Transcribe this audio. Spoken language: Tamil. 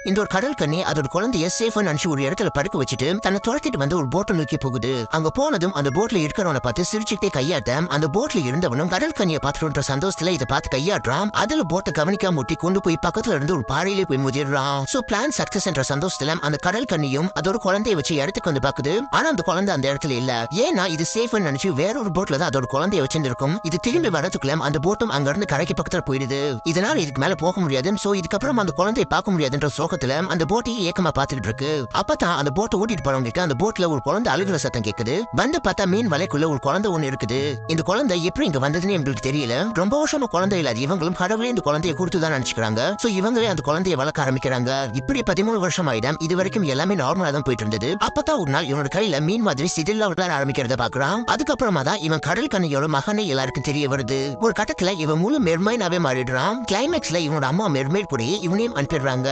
இந்த ஒரு கடல் கண்ணி அதோட குழந்தைய சேஃபா நினைச்சு ஒரு இடத்துல படுக்க வச்சுட்டு தன்னை துரத்திட்டு வந்து ஒரு போட்டை நோக்கி போகுது. அங்க போனதும் அந்த போட்ல இருக்கிறவனை பார்த்து சிரிச்சுட்டே கையாட்ட அந்த போட்ல இருந்தவனும் கடல் கண்ணியை பார்த்துட்டு சந்தோஷத்துல இதை பார்த்து கையாடுறான். அதுல போட்டை கவனிக்காம முட்டி கொண்டு போய் பக்கத்துல இருந்து ஒரு பாறையிலே போய் முதிர்றான். சோ பிளான் சக்சஸ் என்ற சந்தோஷத்துல அந்த கடல் கண்ணியும் அதோட குழந்தைய வச்சு இடத்துக்கு வந்து பாக்குது. ஆனா அந்த குழந்தை அந்த இடத்துல இல்ல. ஏன்னா இது சேஃப் நினைச்சு வேற ஒரு போட்ல தான் அதோட குழந்தைய வச்சிருக்கும். இது திரும்பி வரதுக்குள்ள அந்த போட்டும் அங்க இருந்து கரைக்கு பக்கத்துல போயிடுது. இதனால இதுக்கு மேல போக முடியாது. சோ இதுக்கப்புறம் அந்த குழந்தைய பார்க்க முடியாதுன்ற சோகத்துல அந்த போட்டையே ஏக்கமா பாத்துட்டு இருக்கு. அப்பதான் அந்த போட்டை ஓட்டிட்டு போறவங்களுக்கு அந்த போட்ல ஒரு குழந்தை அழுகிற சத்தம் கேக்குது. வந்து பார்த்தா மீன் வலைக்குள்ள ஒரு குழந்தை ஒண்ணு இருக்குது. இந்த குழந்தை எப்படி இங்க வந்ததுன்னு எங்களுக்கு தெரியல. ரொம்ப வருஷமா குழந்தை இல்லாத இவங்களும் கடவுளே இந்த குழந்தைய கொடுத்துதான் நினைச்சுக்கிறாங்க. சோ இவங்களே அந்த குழந்தைய வளர்க்க ஆரம்பிக்கிறாங்க. இப்படி 13 வருஷம் ஆயிடும். இது வரைக்கும் எல்லாமே நார்மலா தான் போயிட்டு இருந்தது. அப்பதான் ஒரு நாள் இவனோட கையில மீன் மாதிரி சிதில்லா ஆரம்பிக்கிறத பாக்குறான். அதுக்கப்புறமா தான் இவன் கடல் கண்ணியோட மகனை எல்லாருக்கும் தெரிய வருது. ஒரு கட்டத்துல இவன் முழு மெர்மைனாவே மாறிடுறான். கிளைமேக்ஸ்ல இவனோட அம்மா மெர்மைட் கூட இவனையும் அனுப்பிடுறாங்க.